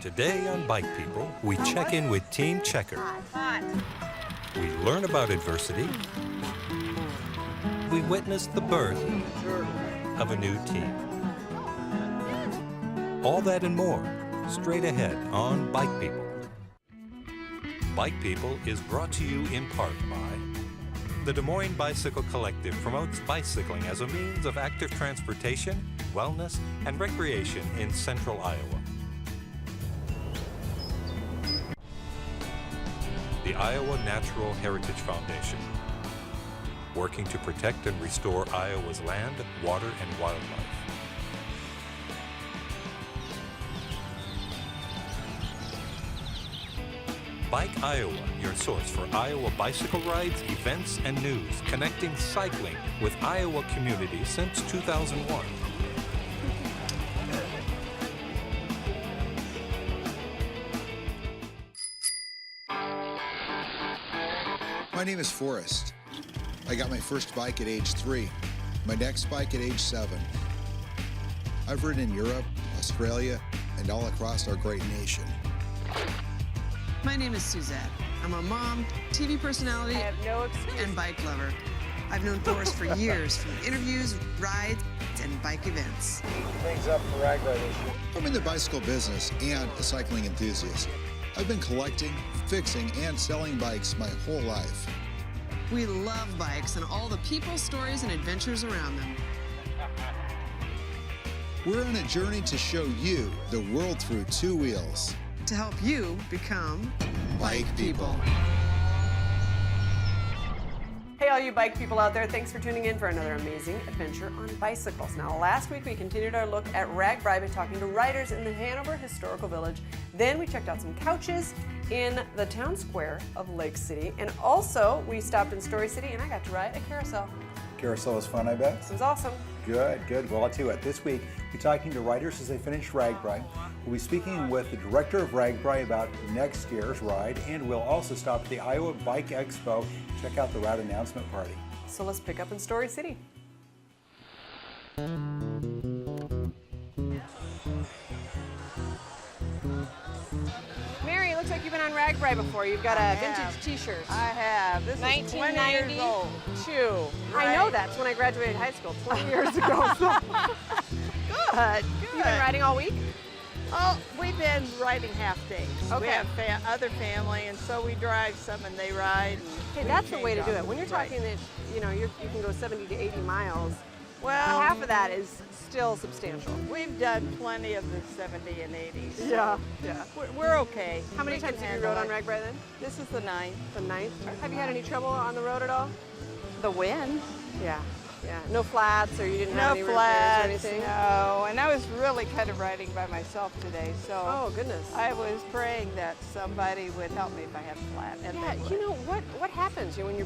Today on Bike People, we check in with Team Checker. We learn about adversity. We witness the birth of a new team. All that and more, straight ahead on Bike People. Bike People is brought to you in part by the Des Moines Bicycle Collective promotes bicycling as a means of active transportation, wellness, and recreation in central Iowa. The Iowa Natural Heritage Foundation, working to protect and restore Iowa's land, water, and wildlife. Bike Iowa, your source for Iowa bicycle rides, events, and news, connecting cycling with Iowa communities since 2001. My name is Forrest. I got my first bike at age 3, my next bike at age 7. I've ridden in Europe, Australia, and all across our great nation. My name is Suzette. I'm a mom, TV personality, and bike lover. I've known Forrest for years, from interviews, rides, and bike events. Things up for RAGBRAI this year. I'm in the bicycle business and a cycling enthusiast. I've been collecting, fixing, and selling bikes my whole life. We love bikes and all the people, stories, and adventures around them. We're on a journey to show you the world through 2 wheels. To help you become Bike People. Hey, all you bike people out there, thanks for tuning in for another amazing adventure on bicycles. Now, last week we continued our look at RAGBRAI by talking to riders in the Hanover Historical Village. Then we checked out some couches in the town square of Lake City. And also, we stopped in Story City and I got to ride a carousel. Carousel was fun, I bet. This was awesome. Good, good. Well, I'll tell you what, this week we're talking to riders as they finish RAGBRAI. We'll be speaking with the director of RAGBRAI about next year's ride, and we'll also stop at the Iowa Bike Expo, check out the route announcement party. So let's pick up in Story City. Mary, it looks like you've been on RAGBRAI before. You've got a vintage t-shirt. I have. This is 20 years old. 1992. Right. I know that's when I graduated high school 20 years ago. So. Good. You've been riding all week? Oh, we've been riding half days. Okay. We have other family, and so we drive some and they ride. Hey, that's the way to do it. When you're talking that, you know, you can go 70 to 80 miles, well, half of that is still substantial. We've done plenty of the 70 and 80s. So Yeah. we're okay. How many We times can have you rode on handle RAGBRAI then? it. This is the 9th. The 9th? Have you had any trouble on the road at all? The wind. Yeah. No flats, or you didn't have No any repairs or flats, anything? no. And I was really kind of riding by myself today, so Oh, goodness. I was praying that somebody would help me if I had flat. And Yeah, they would. you know what happens when you're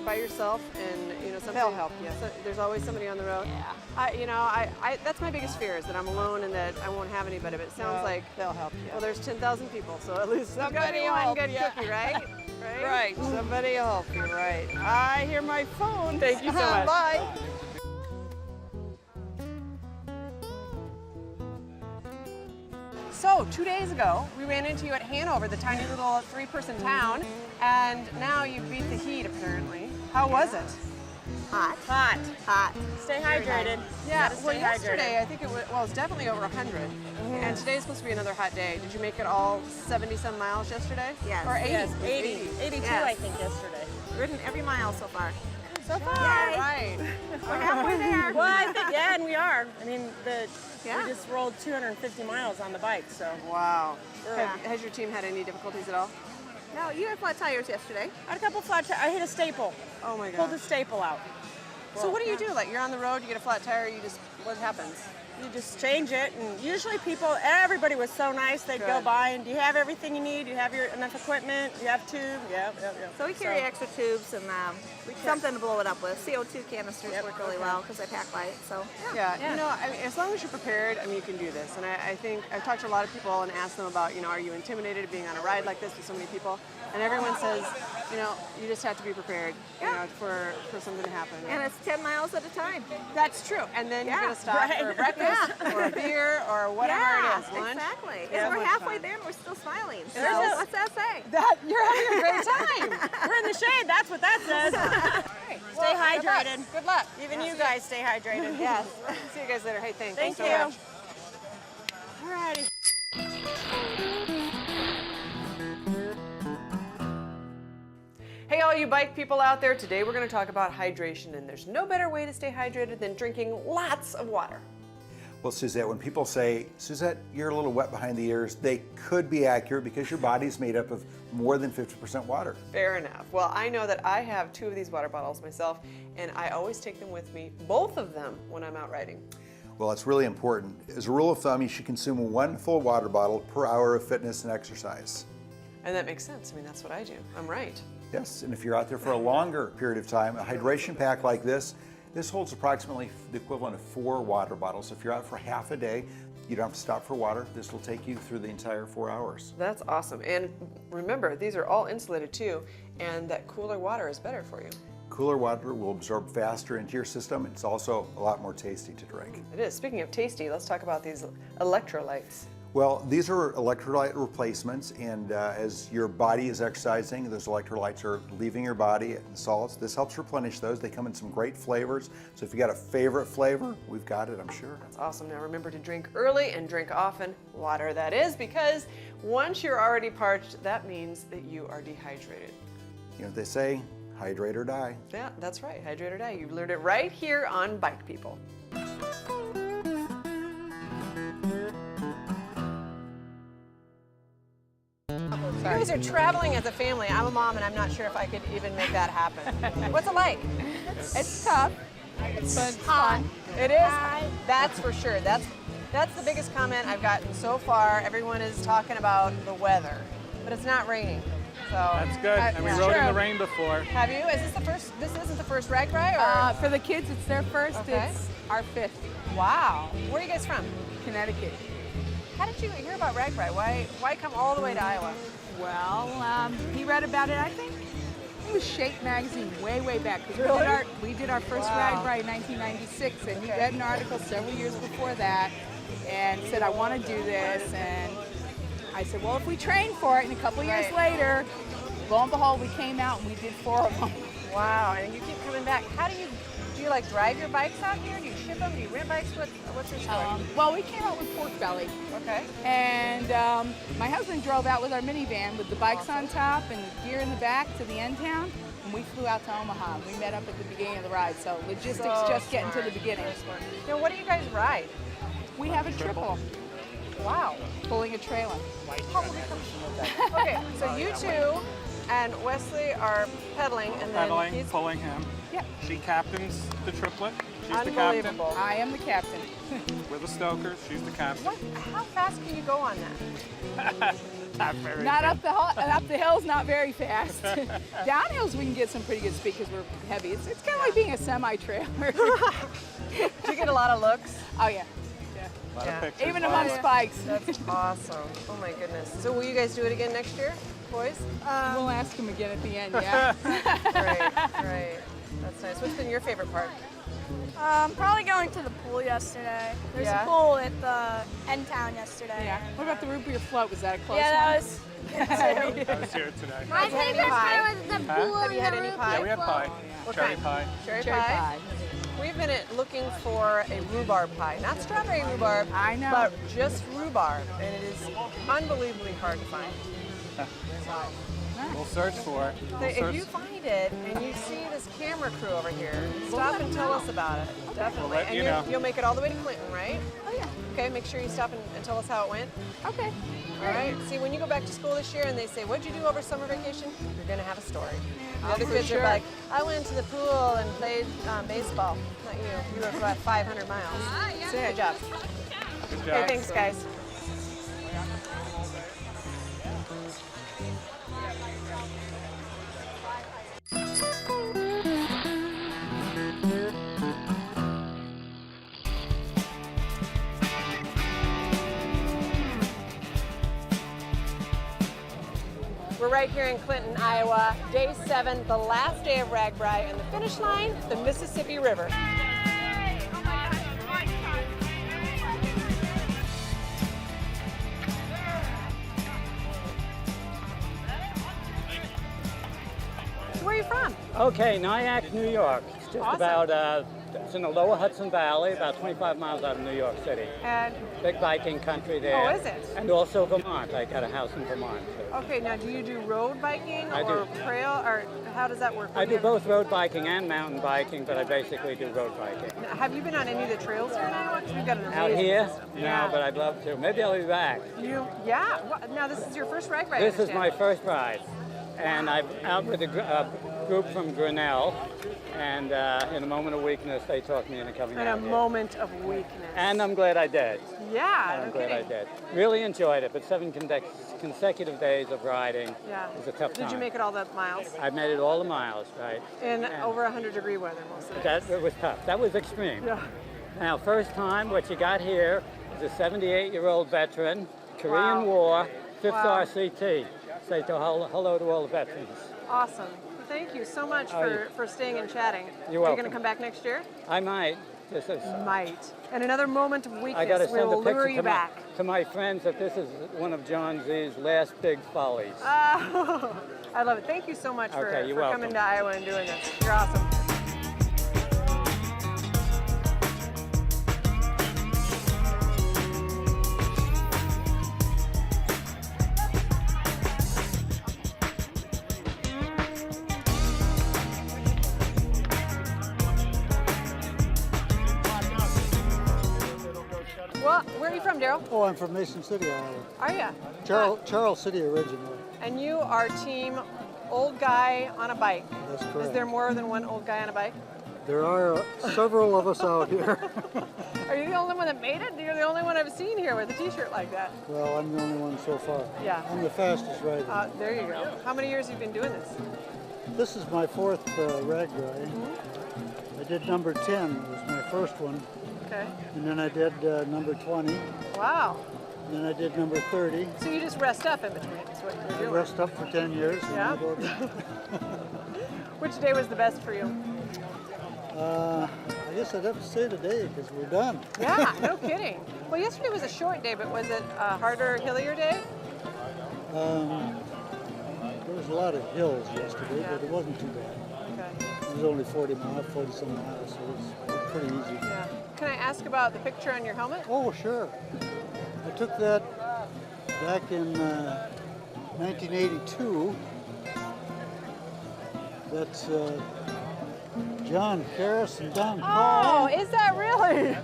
by yourself, and you know something. They'll help you. So there's always somebody on the road. Yeah. I that's my biggest fear, is that I'm alone and that I won't have anybody. But it sounds Well, like they'll help you. well, there's 10,000 people, so at least there's gotta Somebody be will one help good you. cookie, right? Right, somebody will help you, right. I hear my phone. Thank you so much. Bye. So 2 days ago, we ran into you at Hanover, the tiny little 3-person town, and now you beat the heat apparently. How was it? Hot. Hot. Hot. Stay Very hydrated. Yeah, Gotta well stay yesterday I think it was definitely over 100. And today's supposed to be another hot day. Did you make it all 70-some miles yesterday? Yes. Or 80? Yes, 80. 82, Yes. I think, yesterday. Ridden every mile so far. So far. Yay. Right. We're halfway there. Well, I think, yeah, and we are. I mean, Yeah. we just rolled 250 miles on the bike, so. Wow. Yeah. Has your team had any difficulties at all? No, you had flat tires yesterday. I had a couple flat tires. I hit a staple. Oh my Pulled God. a staple out. So what do you do? Like you're on the road, you get a flat tire, what happens? You just change it, and usually everybody was so nice, they'd go Good. by and do you have everything you need? Do you have enough equipment? Do you have tube? Yeah. So we carry extra tubes and something to blow it up with. CO2 canisters Yep, work really okay. well because I pack light. So Yeah, you know, I mean, as long as you're prepared, I mean, you can do this. And I think I've talked to a lot of people and asked them about, you know, are you intimidated of being on a ride like this with so many people? And everyone says, you know, you just have to be prepared, you know, for something to happen. and it's 10 miles at a time. That's true. And then you're Yeah, going to stop for breakfast or a beer or whatever Yeah, it is. Lunch. exactly. Yeah, And we're much halfway fun. there and we're still smiling. So There's a- what's that say? That you're having a great time. We're in the shade. That's what that says. Stay hydrated. Good luck. Even you guys stay hydrated. Yes. See you guys later. Hey, thanks. Thank so you. much. Alrighty. Hey, all you bike people out there. Today we're going to talk about hydration, and there's no better way to stay hydrated than drinking lots of water. Well, Suzette, when people say, Suzette, you're a little wet behind the ears, they could be accurate because your body's made up of more than 50% water. Fair enough. Well, I know that I have 2 of these water bottles myself, and I always take them with me, both of them, when I'm out riding. Well, it's really important. As a rule of thumb, you should consume 1 full water bottle per hour of fitness and exercise. And that makes sense. I mean, that's what I do. I'm right. Yes, and if you're out there for a longer period of time, a hydration pack like this holds approximately the equivalent of 4 water bottles. So if you're out for half a day, you don't have to stop for water. This will take you through the entire 4 hours. That's awesome. And remember, these are all insulated too, and that cooler water is better for you. Cooler water will absorb faster into your system. It's also a lot more tasty to drink. It is. Speaking of tasty, let's talk about these electrolytes. Well, these are electrolyte replacements, and as your body is exercising, those electrolytes are leaving your body and salts. This helps replenish those. They come in some great flavors. So if you got a favorite flavor, we've got it, I'm sure. That's awesome. Now remember to drink early and drink often. Water, that is, because once you're already parched, that means that you are dehydrated. You know what they say, hydrate or die. Yeah, that's right. Hydrate or die. You learned it right here on Bike People. You guys are traveling as a family. I'm a mom, and I'm not sure if I could even make that happen. What's it like? It's tough. It's fun. It is. That's for sure. That's the biggest comment I've gotten so far. Everyone is talking about the weather, but it's not raining. So That's good. And we rode in the rain before. Have you? Is this the first? This isn't the first RAGBRAI, or? For the kids, it's their first. Okay. It's our 5th. Wow. Where are you guys from? Connecticut. How did you hear about RAGBRAI? Why come all the way to Iowa? Well, he read about it, I think. It was Shape magazine way back. 'Cause Really? we did our first Wow. RAGBRAI in 1996, and he read an article several years before that and said, I want to do this. And I said, well, if we train for it, and a couple years later, lo and behold, we came out and we did 4 of them. Wow, and you keep coming back. How do you like drive your bikes out here? Do you ship them? Do you rent bikes? What's your story? Well, we came out with Pork Belly. Okay. And my husband drove out with our minivan with the bikes on top and the gear in the back to the end town. And we flew out to Omaha. We met up at the beginning of the ride. So logistics just getting to the beginning. Now, what do you guys ride? We have a triple. Wow. Pulling a trailer. Okay, so you 2 and Wesley are pedaling, and then Pedaling, he's pulling him. Yep. She captains the triplet. She's the captain. unbelievable. I am the captain. We're the stokers. She's the captain. How fast can you go on that? Not very Not good. up the hills, not very fast. Downhills, we can get some pretty good speed because we're heavy. It's kind of like being a semi-trailer. Do you get a lot of looks? Oh, yeah. A lot of pictures. Even a lot amongst of- bikes. That's awesome. Oh my goodness. So will you guys do it again next year, boys? We'll ask him again at the end, yeah. Right. That's nice. What's been your favorite part? Probably going to the pool yesterday. There's Yeah? a pool at the end town yesterday. Yeah. What about the root beer float? Was that a close Yeah, that one? was I was here today. my favorite part was the pool Have you had any pie? Yeah, we had pie. What Cherry kind? pie. Cherry Cherry pie? pie. We've been looking for a rhubarb pie. Not strawberry rhubarb. I know. But just rhubarb. And it is unbelievably hard to find. We'll search for it. So We'll if search. you find it and you see this camera crew over here, stop and tell us about it. Definitely. We'll let and you know. you'll make it all the way to Clinton, right? Oh, yeah. Okay, make sure you stop and tell us how it went. Okay. All right. See, when you go back to school this year and they say, what'd you do over summer vacation? You're going to have a story. The other for kids sure. are like, I went to the pool and played baseball. Not you. You were about 500 miles. Good job. Good Okay, job. thanks, guys. We're right here in Clinton, Iowa. Day 7, the last day of RAGBRAI, and the finish line, the Mississippi River. Okay, Nyack, New York. It's just Awesome. about, it's in the lower Hudson Valley, about 25 miles out of New York City. And Big biking country there. Oh, is it? And also Vermont. I got a house in Vermont. So. okay, now do you do road biking I or do. trail, or how does that work? I do both road biking and mountain biking, but I basically do road biking. Now, have you been on any of the trails here in Iowa? 'Cause we've got an Out amazing here? system. No, Yeah. but I'd love to. Maybe I'll be back. Yeah. Now this is your first RAGBRAI. This is my first ride. And I'm out with a group from Grinnell, and in a moment of weakness, they talked me into coming In out a here. moment of weakness. And I'm glad I did. Yeah, I'm no glad I kidding. did. Really enjoyed it, but 7 consecutive days of riding Yeah. was a tough time. Did you make it all the miles? I made it all the miles, right? In And over 100-degree weather most of the That days. it was tough. That was extreme. Yeah. Now, first time, what you got here is a 78-year-old veteran, Korean Wow. War, 5th Wow. RCT. Say hello to all the veterans. Awesome. Thank you so much for staying and chatting. You're Are you welcome. going to come back next year? I might. This is. Might. And another moment of I got to weakness send a will lure picture you to back. to my friends that this is one of John Z's last big follies. Oh, I love it. Thank you so much Okay, for you're welcome. coming to Iowa and doing this. You're awesome. Well, where are you from, Daryl? Oh, I'm from Mason City, Iowa. Are you? Charles City originally. And you are team old guy on a bike. That's Is correct. there more than one old guy on a bike? There are several of us out here. Are you the only one that made it? You're the only one I've seen here with a t-shirt like that. Well, I'm the only one so far. Yeah. I'm the fastest rider. There you go. How many years have you been doing this? This is my 4th RAGBRAI. I did number 10, it was my first one. Okay. And then I did number 20. Wow. And then I did number 30. So you just rest up in between, is what I you're doing. rest up for 10 years. And Yeah. I go to- Which day was the best for you? I guess I'd have to say today because we're done. Yeah, no kidding. Well, yesterday was a short day, but was it a harder, hillier day? There was a lot of hills yesterday, Yeah. but it wasn't too bad. Okay. It was only 40 some miles, so it was pretty easy. Yeah. Can I ask about the picture on your helmet? Oh, sure. I took that back in 1982. That's John Karras and Don Oh, Paul. is that really?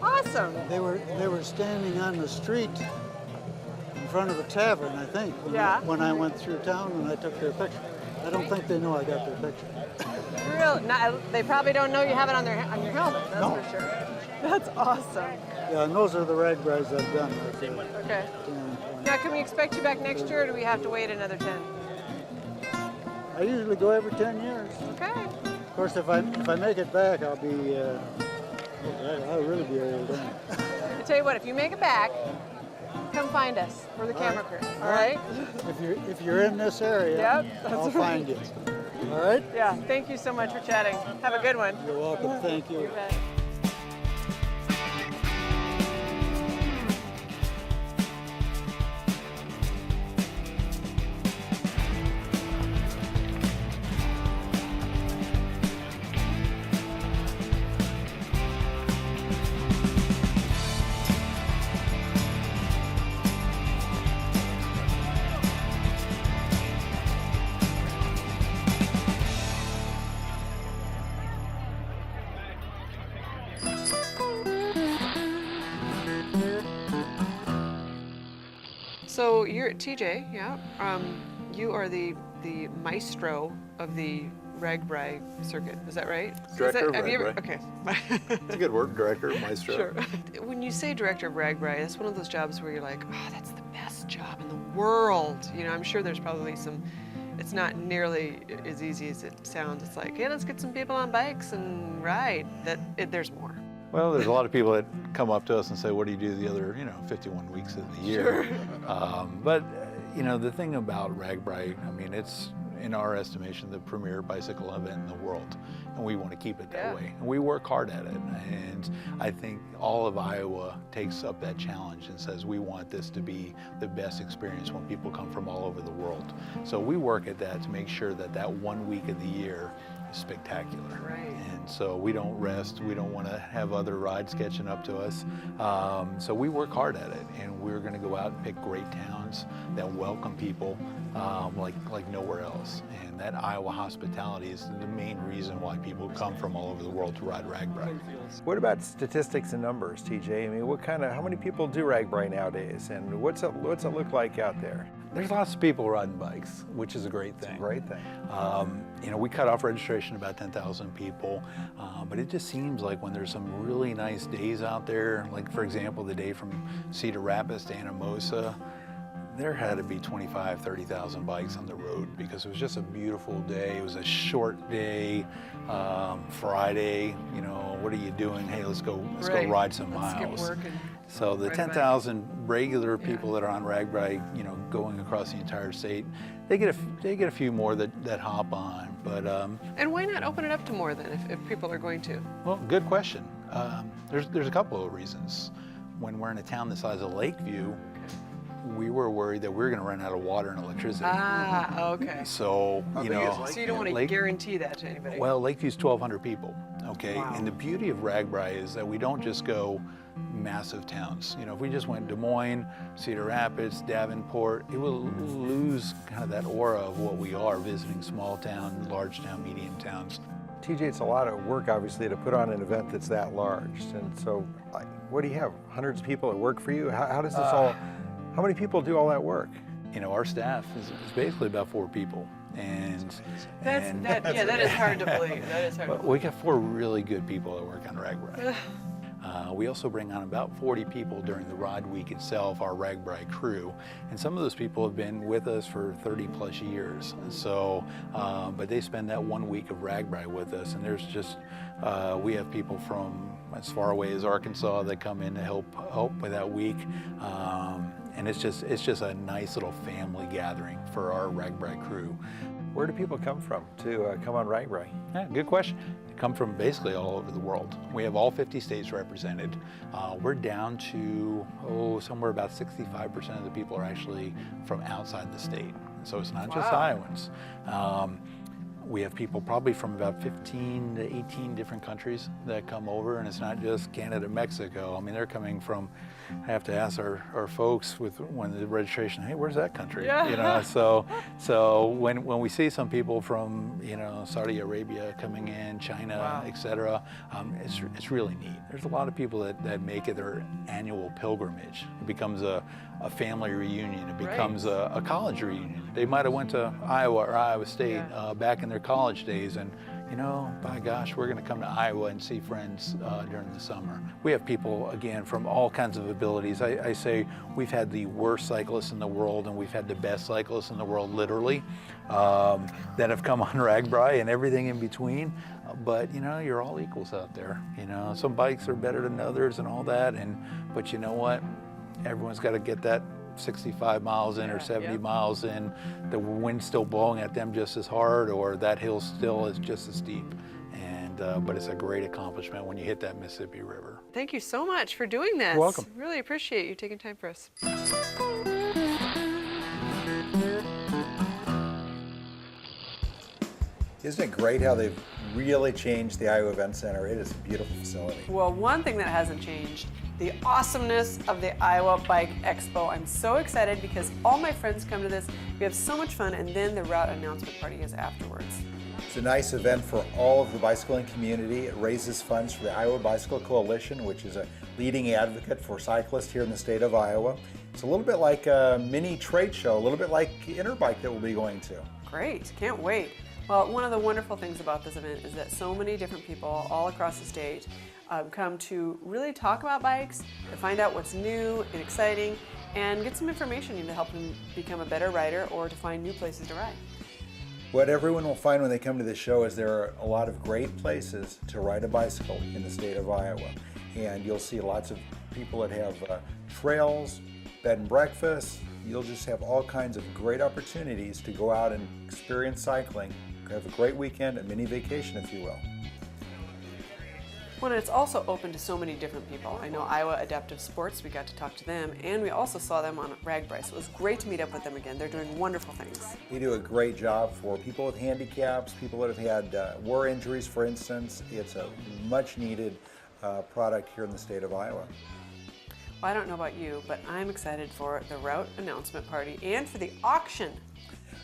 Awesome. They were standing on the street in front of a tavern, I think, when I went through town and I took their picture. I don't think they know I got their picture. Really? They probably don't know you have it on your helmet, that's No. for sure. That's awesome. Yeah, and those are the RAGBRAIs I've done. Okay. Now, can we expect you back next year, or do we have to wait another 10? I usually go every 10 years. Okay. Of course, if I make it back, I'll be, I'll really be old then. I tell you what, if you make it back, come find us. We're the camera crew. All right? If you're in this area, Yep, that's I'll right. find you. All right? Yeah. Thank you so much for chatting. Have a good one. You're welcome. Thank you. You bet. So you're TJ, yeah. You are the maestro of the RAGBRAI circuit. Is that right? Director of have you ever, RAGBRAI. okay. It's a good word, director, maestro. Sure. When you say director of RAGBRAI, that's one of those jobs where you're like, oh, that's the best job in the world. You know, I'm sure there's probably some. It's not nearly as easy as it sounds. It's like, hey, let's get some people on bikes and ride. There's more. Well, there's a lot of people that come up to us and say, what do you do the other, 51 weeks of the year? Sure. But, the thing about RAGBRAI, I mean, in our estimation, the premier bicycle event in the world, and we want to keep it that way. And we work hard at it, and I think all of Iowa takes up that challenge and says we want this to be the best experience when people come from all over the world. So we work at that to make sure that that 1 week of the year is spectacular. Right. And so we don't rest. We don't want to have other rides catching up to us. So we work hard at it, and we're going to go out and pick great towns that welcome people like nowhere else. And that Iowa hospitality is the main reason why people come from all over the world to ride RAGBRAI. What about statistics and numbers, TJ? I mean, how many people do RAGBRAI nowadays, and what's it look like out there? There's lots of people riding bikes, which is a great thing. Great thing. You know, we cut off registration about 10,000 people, but it just seems like when there's some really nice days out there, like for example, the day from Cedar Rapids to Anamosa, there had to be 25, 30,000 bikes on the road because it was just a beautiful day. It was a short day, Friday, you know, what are you doing? Hey, let's go ride some miles. Let's get working. So the 10,000 regular people that are on RAGBRAI, you know, going across the entire state, they get a few more that hop on. But and why not open it up to more then if people are going to? well, good question. There's a couple of reasons. When we're in a town the size of Lakeview, we were worried that we were going to run out of water and electricity. Ah, okay. So, you know. So you don't want to guarantee that to anybody. Well, Lakeview's 1,200 people, okay? Wow. And the beauty of RAGBRAI is that we don't just go massive towns. You know, if we just went Des Moines, Cedar Rapids, Davenport, it will lose kind of that aura of what we are, visiting small town, large town, medium towns. TJ, it's a lot of work, obviously, to put on an event that's that large. And so, what do you have? Hundreds of people that work for you? How does this all, how many people do all that work? You know, our staff is basically about 4 people. And that is hard to believe. That is hard to believe. We got 4 really good people that work on RAGBRAI. We also bring on about 40 people during the ride week itself, our RAGBRAI crew, and some of those people have been with us for 30 plus years. So, but they spend that 1 week of RAGBRAI with us, and there's just, we have people from as far away as Arkansas that come in to help with that week. And it's just a nice little family gathering for our RAGBRAI crew. Where do people come from to come on RAGBRAI? Yeah, good question. They come from basically all over the world. We have all 50 states represented. We're down to, somewhere about 65% of the people are actually from outside the state. So it's not just Iowans. We have people probably from about 15 to 18 different countries that come over, and it's not just Canada, Mexico. I mean, they're coming from, I have to ask our folks when the registration, hey, where's that country? Yeah. You know, so when we see some people from, you know, Saudi Arabia coming in, China, etc., it's really neat. There's a lot of people that make it their annual pilgrimage. It becomes a family reunion. It becomes a college reunion. They might have went to Iowa or Iowa State back in their college days, and you know, by gosh, we're going to come to Iowa and see friends during the summer. We have people, again, from all kinds of abilities. I say we've had the worst cyclists in the world and we've had the best cyclists in the world, literally, that have come on RAGBRAI and everything in between. But, you know, you're all equals out there. You know, some bikes are better than others and all that, but you know what? Everyone's got to get that 65 miles in or 70 miles in, the wind's still blowing at them just as hard, or that hill still is just as steep. And but it's a great accomplishment when you hit that Mississippi River. Thank you so much for doing this. You're welcome. Really appreciate you taking time for us. Isn't it great how they've really changed the Iowa Event Center? It is a beautiful facility. Well, one thing that hasn't changed, the awesomeness of the Iowa Bike Expo. I'm so excited because all my friends come to this. We have so much fun, and then the route announcement party is afterwards. It's a nice event for all of the bicycling community. It raises funds for the Iowa Bicycle Coalition, which is a leading advocate for cyclists here in the state of Iowa. It's a little bit like a mini trade show, a little bit like Interbike that we'll be going to. Great, can't wait. Well, one of the wonderful things about this event is that so many different people all across the state come to really talk about bikes, to find out what's new and exciting, and get some information to help them become a better rider or to find new places to ride. What everyone will find when they come to this show is there are a lot of great places to ride a bicycle in the state of Iowa. And you'll see lots of people that have trails, bed and breakfasts, you'll just have all kinds of great opportunities to go out and experience cycling. Have a great weekend, a mini vacation, if you will. Well, it's also open to so many different people. I know Iowa Adaptive Sports, we got to talk to them, and we also saw them on RAGBRAI, so it was great to meet up with them again. They're doing wonderful things. They do a great job for people with handicaps, people that have had war injuries, for instance. It's a much needed product here in the state of Iowa. Well, I don't know about you, but I'm excited for the route announcement party and for the auction.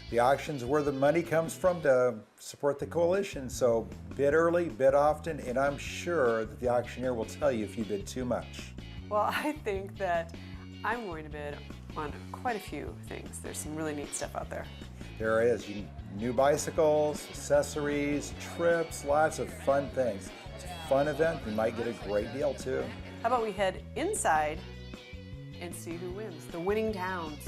The auction's where the money comes from to support the coalition, so bid early, bid often, and I'm sure that the auctioneer will tell you if you bid too much. Well, I think that I'm going to bid on quite a few things. There's some really neat stuff out there. There is. New bicycles, accessories, trips, lots of fun things. It's a fun event. You might get a great deal too. How about we head inside and see who wins, the winning towns.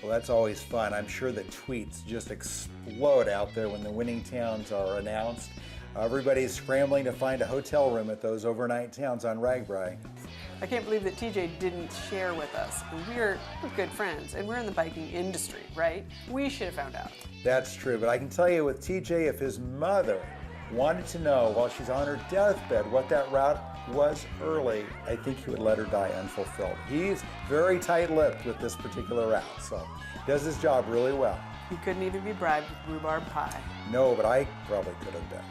Well, that's always fun. I'm sure that tweets just explode out there when the winning towns are announced. Everybody's scrambling to find a hotel room at those overnight towns on RAGBRAI. I can't believe that TJ didn't share with us. We're good friends, and we're in the biking industry, right? We should have found out. That's true, but I can tell you with TJ, if his mother wanted to know while she's on her deathbed what that route was early, I think he would let her die unfulfilled. He's very tight-lipped with this particular route, so he does his job really well. He couldn't even be bribed with rhubarb pie. No, but I probably could have been.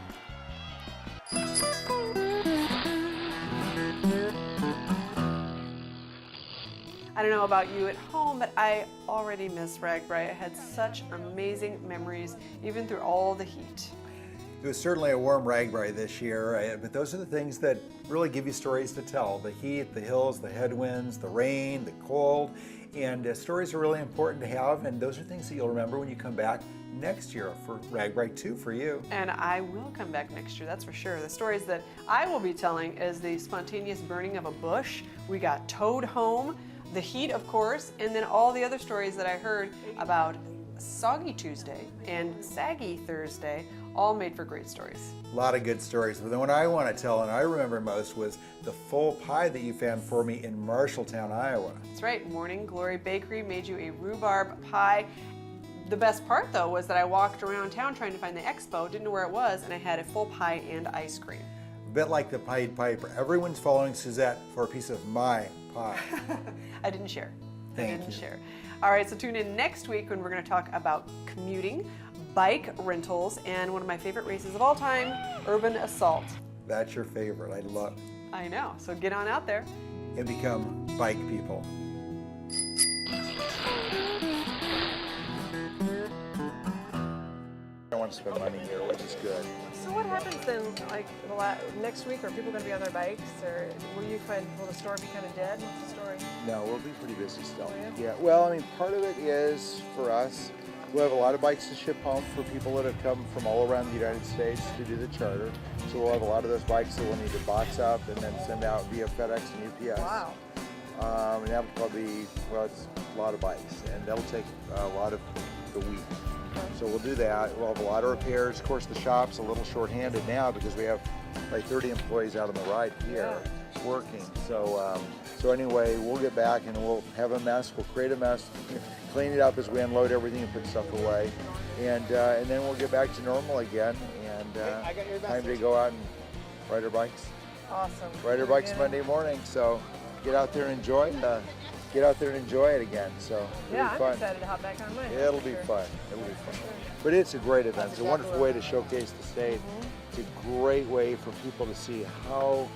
I don't know about you at home, but I already miss RAGBRAI. I had such amazing memories, even through all the heat. It was certainly a warm RAGBRAI this year, but those are the things that really give you stories to tell. The heat, the hills, the headwinds, the rain, the cold, and stories are really important to have, and those are things that you'll remember when you come back next year for RAGBRAI 2 for you. And I will come back next year, that's for sure. The stories that I will be telling is the spontaneous burning of a bush. We got towed home, the heat, of course, and then all the other stories that I heard about Soggy Tuesday and Saggy Thursday, all made for great stories. A lot of good stories, but the one I want to tell and I remember most was the full pie that you found for me in Marshalltown, Iowa. That's right, Morning Glory Bakery made you a rhubarb pie. The best part though was that I walked around town trying to find the Expo, didn't know where it was, and I had a full pie and ice cream. A bit like the Pied Piper. Everyone's following Suzette for a piece of my pie. I didn't share. Thank I didn't you. share. All right, so tune in next week when we're going to talk about commuting, bike rentals, and one of my favorite races of all time, urban assault. That's your favorite. I love. I know, so get on out there. And become bike people. I want to spend money here, which is good. So what happens then, like next week? Are people going to be on their bikes, or will the store be kind of dead? What's the story? No, we'll be pretty busy still. Oh, Yeah, well, I mean, part of it is for us. We have a lot of bikes to ship home for people that have come from all around the United States to do the charter. So we'll have a lot of those bikes that we'll need to box up and then send out via FedEx and UPS. Wow. And that'll probably, well, it's a lot of bikes, and that'll take a lot of the week. So we'll do that. We'll have a lot of repairs. Of course, the shop's a little short-handed now because we have like 30 employees out on the ride here working. So, so anyway, we'll get back and we'll have a mess. We'll create a mess, clean it up as we unload everything and put stuff away, and then we'll get back to normal again. And time to go out and ride our bikes. Awesome. Ride our bikes Monday morning. So get out there and enjoy. Get out there and enjoy it again. So Yeah, it'll be I'm fun. excited to hop back on mine. It'll be fun. It'll be fun. But it's a great event. It's a wonderful way to showcase the state. It's a great way for people to see how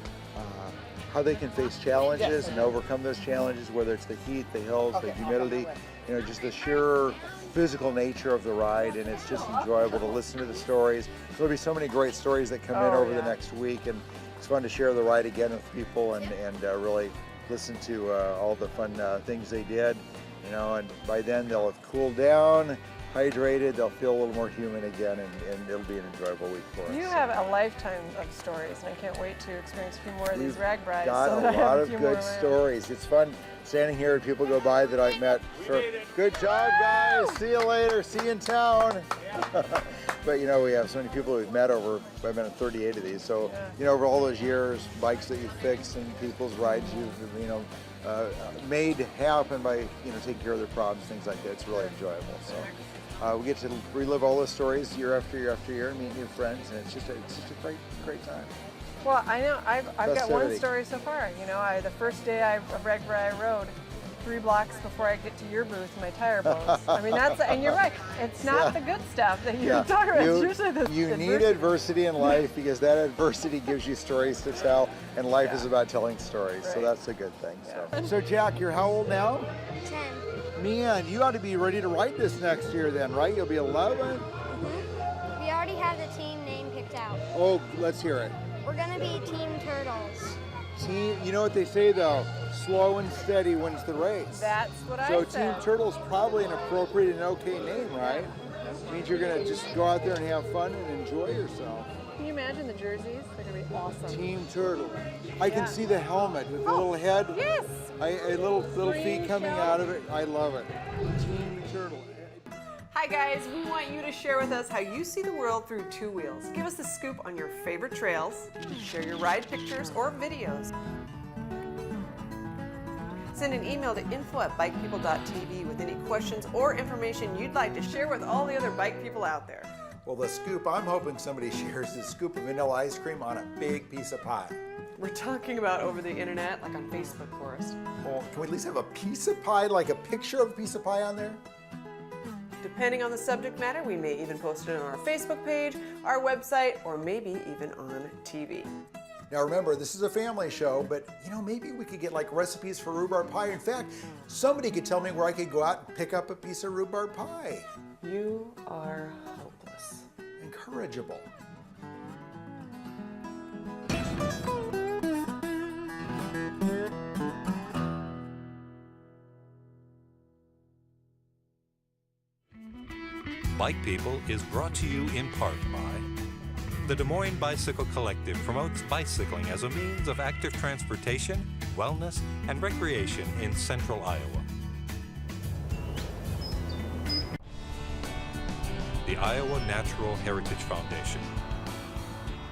they can face challenges and overcome those challenges, whether it's the heat, the hills, the humidity, you know, just the sheer physical nature of the ride, and it's just enjoyable to listen to the stories. There'll be so many great stories that come in over the next week, and it's fun to share the ride again with people and really listen to all the fun things they did, you know, and by then they'll have cooled down, hydrated, they'll feel a little more human again, and it'll be an enjoyable week for us. You have a lifetime of stories, and I can't wait to experience a few more of these RAGBRAIs. Got so a that I have lot of few more good of my own. stories. It's fun standing here and people go by that I met. So, good job, guys. See you later. See you in town. But you know, we have so many people we've met over, I've been at 38 of these. So, you know, over all those years, bikes that you've fixed and people's rides you've, you know, made happen by taking care of their problems, things like that. It's really enjoyable. So we get to relive all those stories year after year after year, meet new friends, and it's just a great time. Well, I know I've got one Festivity. story so far. The first day of RAGBRAI, I rode 3 blocks before I get to your booth, my tire boats. I mean, and you're right. It's not the good stuff that you're talking about. It's usually the You need adversity in life because that adversity gives you stories to tell, and life is about telling stories. So that's a good thing. So Jack, you're how old now? 10. Man, you ought to be ready to ride this next year then, right? You'll be 11? We already have the team name picked out. Oh, let's hear it. We're gonna be Team Turtles. Team, you know what they say though, slow and steady wins the race. That's what I So said. Team Turtle's probably an appropriate and okay name, right? It means you're gonna just go out there and have fun and enjoy yourself. Can you imagine the jerseys? They're gonna be awesome. Team Turtle. I can see the helmet with the little head. Yes. A little Green feet coming shell. out of it. I love it. Team Turtle. Hi guys, we want you to share with us how you see the world through 2 wheels. Give us the scoop on your favorite trails, share your ride pictures or videos. Send an email to info@bikepeople.tv with any questions or information you'd like to share with all the other bike people out there. Well, the scoop, I'm hoping somebody shares the scoop of vanilla ice cream on a big piece of pie. We're talking about over the internet, like on Facebook, Forrest. Well, can we at least have a piece of pie, like a picture of a piece of pie on there? Depending on the subject matter, we may even post it on our Facebook page, our website, or maybe even on TV. Now remember, this is a family show, but maybe we could get like recipes for rhubarb pie. In fact, somebody could tell me where I could go out and pick up a piece of rhubarb pie. You are hopeless. Incorrigible. Bike People is brought to you in part by the Des Moines Bicycle Collective promotes bicycling as a means of active transportation, wellness, and recreation in central Iowa. The Iowa Natural Heritage Foundation,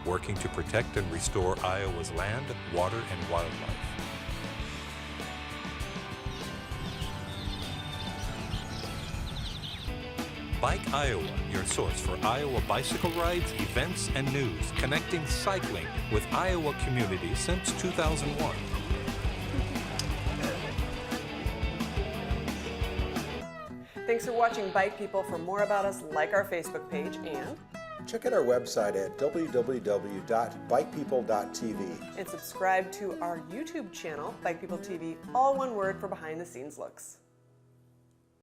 working to protect and restore Iowa's land, water, and wildlife. Bike Iowa, your source for Iowa bicycle rides, events, and news, connecting cycling with Iowa communities since 2001. Thanks for watching Bike People. For more about us, like our Facebook page and Check out our website at www.bikepeople.tv. subscribe to our YouTube channel, Bike People TV, all one word for behind the scenes looks.